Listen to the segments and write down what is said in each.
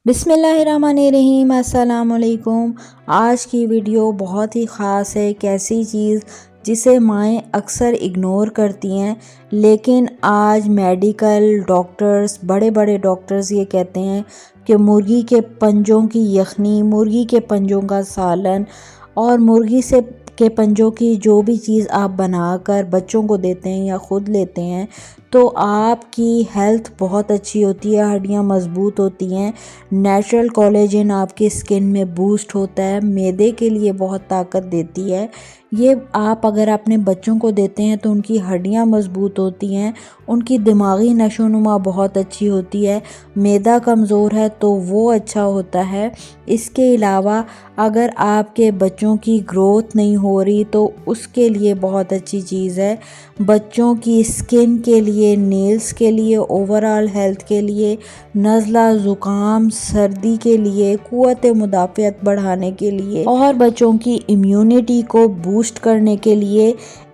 बिस्मिल्लाहिर्रहमानिर्रहीम अस्सलामुअलैकुम। आज की वीडियो बहुत ही ख़ास है। एक ऐसी चीज़ जिसे माएँ अक्सर इग्नोर करती हैं, लेकिन आज मेडिकल डॉक्टर्स, बड़े बड़े डॉक्टर्स ये कहते हैं कि मुर्गी के पंजों की यखनी, मुर्गी के पंजों का सालन और मुर्गी से के पंजों की जो भी चीज़ आप बनाकर बच्चों को देते हैं या ख़ुद लेते हैं तो आपकी हेल्थ बहुत अच्छी होती है, हड्डियां मज़बूत होती हैं, नेचुरल कोलेजन आपकी स्किन में बूस्ट होता है, मैदे के लिए बहुत ताकत देती है। ये आप अगर अपने बच्चों को देते हैं तो उनकी हड्डियां मज़बूत होती हैं, उनकी दिमागी नशोनुमा बहुत अच्छी होती है, मैदा कमज़ोर है तो वो अच्छा होता है। इसके अलावा अगर आपके बच्चों की ग्रोथ नहीं हो रही तो उसके लिए बहुत अच्छी चीज़ है। बच्चों की स्किन के लिए, नेल्स के लिए, ओवरऑल हेल्थ के लिए, नज़ला, ज़ुकाम, सर्दी के लिए, क़ुव्वत मुदाफ़ियत बढ़ाने के लिए और बच्चों की इम्यूनिटी को बूस्ट करने के लिए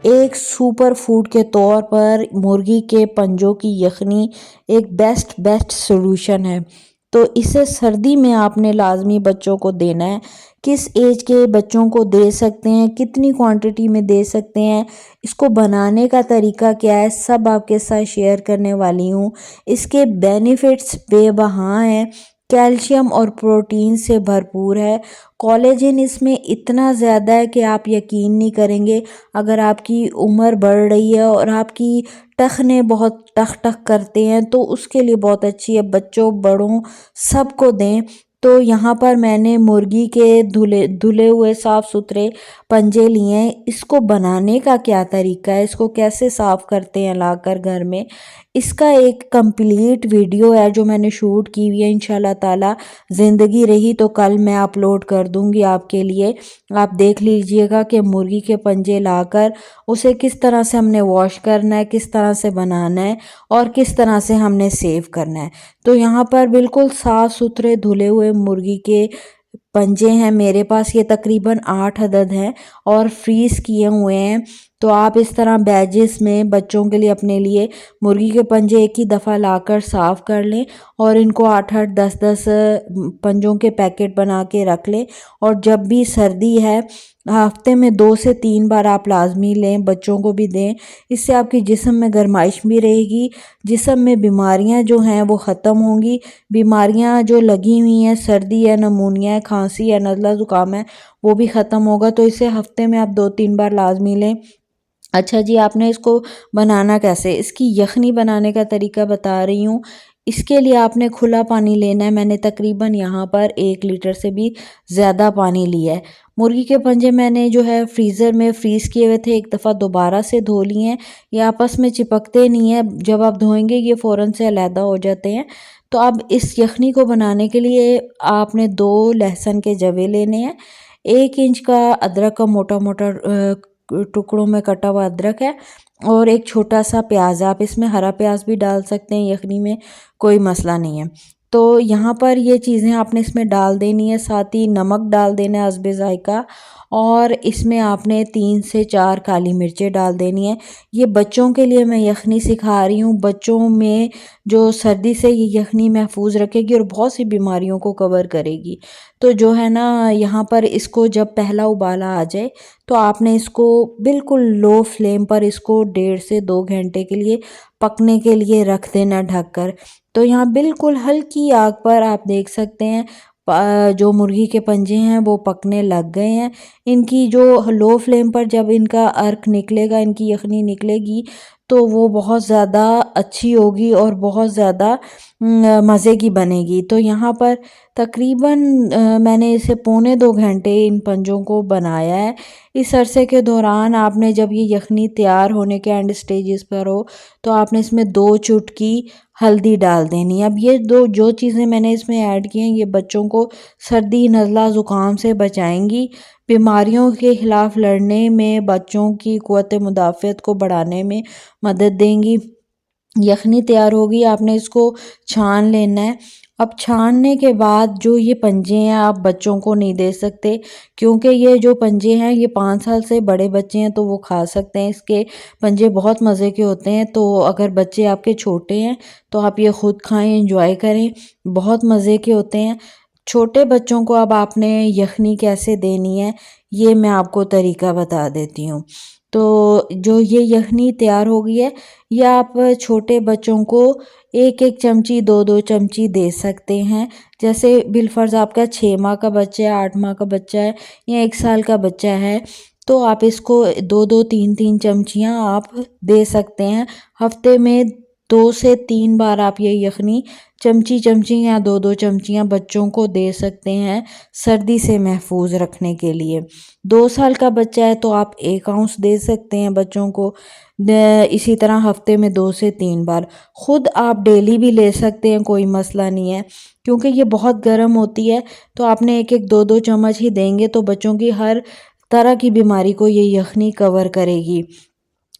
एक सुपर फूड के तौर पर मुर्गी के पंजों की यखनी एक बेस्ट सॉल्यूशन है। तो इसे सर्दी में आपने लाजमी बच्चों को देना है। किस एज के बच्चों को दे सकते हैं, कितनी क्वांटिटी में दे सकते हैं, इसको बनाने का तरीका क्या है, सब आपके साथ शेयर करने वाली हूँ। इसके बेनिफिट्स बेबहाँ हैं, कैल्शियम और प्रोटीन से भरपूर है, कोलेजन इसमें इतना ज़्यादा है कि आप यकीन नहीं करेंगे। अगर आपकी उम्र बढ़ रही है और आपकी टखने बहुत टख टख करते हैं तो उसके लिए बहुत अच्छी है, बच्चों बड़ों सबको दें। तो यहाँ पर मैंने मुर्गी के धुले हुए साफ़ सुथरे पंजे लिए हैं। इसको बनाने का क्या तरीका है, इसको कैसे साफ़ करते हैं लाकर घर में, इसका एक कंप्लीट वीडियो है जो मैंने शूट की हुई है। इंशाल्लाह ताला ज़िंदगी रही तो कल मैं अपलोड कर दूंगी आपके लिए, आप देख लीजिएगा कि मुर्गी के पंजे लाकर उसे किस तरह से हमने वॉश करना है, किस तरह से बनाना है और किस तरह से हमने सेव करना है। तो यहाँ पर बिल्कुल साफ़ सुथरे धुले हुए मुर्गी के पंजे हैं मेरे पास, ये तकरीबन 8 अदद हैं और फ्रीज़ किए हुए हैं। तो आप इस तरह बैजेस में बच्चों के लिए, अपने लिए मुर्गी के पंजे एक ही दफ़ा लाकर साफ़ कर लें और इनको 8-8 10-10 पंजों के पैकेट बना के रख लें। और जब भी सर्दी है हफ्ते में 2 से 3 बार आप लाजमी लें, बच्चों को भी दें। इससे आपकी जिस्म में गर्माइश भी रहेगी, जिस्म में बीमारियां जो हैं वो ख़त्म होंगी। बीमारियां जो लगी हुई हैं, सर्दी है, नमूनिया है, खांसी है, नज़ला ज़ुकाम है, वो भी ख़त्म होगा। तो इसे हफ्ते में आप 2-3 बार लाजमी लें। अच्छा जी, आपने इसको बनाना कैसे, इसकी यखनी बनाने का तरीका बता रही हूँ। इसके लिए आपने खुला पानी लेना है। मैंने तकरीबन यहाँ पर 1 लीटर से भी ज़्यादा पानी लिया है। मुर्गी के पंजे मैंने जो है फ्रीज़र में फ्रीज़ किए हुए थे, एक दफ़ा दोबारा से धो लिए हैं। ये आपस में चिपकते नहीं हैं, जब आप धोएंगे ये फ़ौरन से अलहदा हो जाते हैं। तो अब इस यखनी को बनाने के लिए आपने 2 लहसुन के जवे लेने हैं, 1 इंच का अदरक का मोटा मोटा टुकड़ों में कटा हुआ अदरक है और एक छोटा सा प्याज है। आप इसमें हरा प्याज भी डाल सकते हैं, यखनी में कोई मसला नहीं है। तो यहाँ पर ये चीज़ें आपने इसमें डाल देनी है, साथ ही नमक डाल देना है हस्बे ज़ायका, और इसमें आपने 3 से 4 काली मिर्चें डाल देनी है। ये बच्चों के लिए मैं यखनी सिखा रही हूँ, बच्चों में जो सर्दी से ये यखनी महफूज रखेगी और बहुत सी बीमारियों को कवर करेगी। तो जो है ना, यहाँ पर इसको जब पहला उबाला आ जाए तो आपने इसको बिल्कुल लो फ्लेम पर इसको 1.5 से 2 घंटे के लिए पकने के लिए रख देना ढककर। तो यहाँ बिल्कुल हल्की आग पर आप देख सकते हैं जो मुर्गी के पंजे हैं वो पकने लग गए हैं। इनकी जो लो फ्लेम पर जब इनका अर्क निकलेगा, इनकी यखनी निकलेगी तो वो बहुत ज़्यादा अच्छी होगी और बहुत ज़्यादा मज़े की बनेगी। तो यहाँ पर तकरीबन मैंने इसे पौने 2 घंटे इन पंजों को बनाया है। इस अरसे के दौरान आपने, जब ये यखनी तैयार होने के एंड स्टेजेस पर हो, तो आपने इसमें 2 चुटकी हल्दी डाल देनी है। अब ये जो चीज़ें मैंने इसमें ऐड की हैं ये बच्चों को सर्दी, नज़ला, ज़ुकाम से बचाएंगी, बीमारियों के ख़िलाफ़ लड़ने में, बच्चों की क़ुव्वत मुदाफ़ियत को बढ़ाने में मदद देंगी। यखनी तैयार होगी, आपने इसको छान लेना है अब छानने के बाद जो ये पंजे हैं आप बच्चों को नहीं दे सकते, क्योंकि ये जो पंजे हैं ये 5 साल से बड़े बच्चे हैं तो वो खा सकते हैं। इसके पंजे बहुत मज़े के होते हैं, तो अगर बच्चे आपके छोटे हैं तो आप ये ख़ुद खाएं, एंजॉय करें, बहुत मज़े के होते हैं। छोटे बच्चों को अब आपने यखनी कैसे देनी है ये मैं आपको तरीका बता देती हूँ। तो जो ये यखनी तैयार हो गई है, ये आप छोटे बच्चों को एक एक चमची 2-2 चमची दे सकते हैं। जैसे बिलफर्ज आपका 6 माह का बच्चा है, 8 माह का बच्चा है या 1 साल का बच्चा है, तो आप इसको 2-2 3-3 चमचियाँ आप दे सकते हैं। हफ्ते में 2 से 3 बार आप ये यखनी चमची चमची या 2-2 चमचियाँ बच्चों को दे सकते हैं सर्दी से महफूज रखने के लिए। 2 साल का बच्चा है तो आप 1 आउंस दे सकते हैं बच्चों को। इसी तरह हफ्ते में 2 से 3 बार। ख़ुद आप डेली भी ले सकते हैं, कोई मसला नहीं है, क्योंकि ये बहुत गर्म होती है तो आपने एक एक 2-2 चम्मच ही देंगे तो बच्चों की हर तरह की बीमारी को ये यखनी कवर करेगी।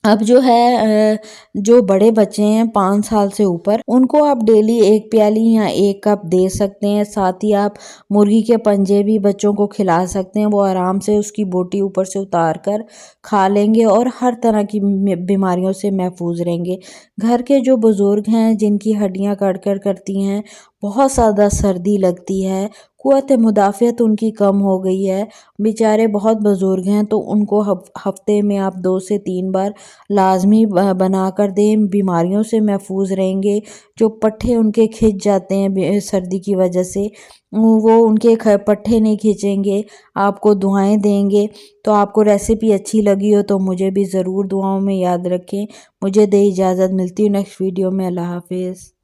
अब जो है जो बड़े बच्चे हैं 5 साल से ऊपर, उनको आप डेली 1 प्याली या 1 कप दे सकते हैं। साथ ही आप मुर्गी के पंजे भी बच्चों को खिला सकते हैं, वो आराम से उसकी बोटी ऊपर से उतार कर खा लेंगे और हर तरह की बीमारियों से महफूज रहेंगे। घर के जो बुज़ुर्ग हैं जिनकी हड्डियाँ कड़कड़ करती हैं, बहुत ज़्यादा सर्दी लगती है, क़ुव्वत मुदाफ़ियत उनकी कम हो गई है, बेचारे बहुत बुज़ुर्ग हैं, तो उनको हफ्ते में आप 2 से 3 बार लाजमी बना कर दें, बीमारियों से महफूज रहेंगे। जो पट्ठे उनके खिंच जाते हैं सर्दी की वजह से, वो उनके पट्ठे नहीं खींचेंगे, आपको दुआएं देंगे। तो आपको रेसिपी अच्छी लगी हो तो मुझे भी ज़रूर दुआओं में याद रखें। मुझे दे इजाज़त, मिलती हूँ नेक्स्ट वीडियो में। अल्लाह हाफिज़।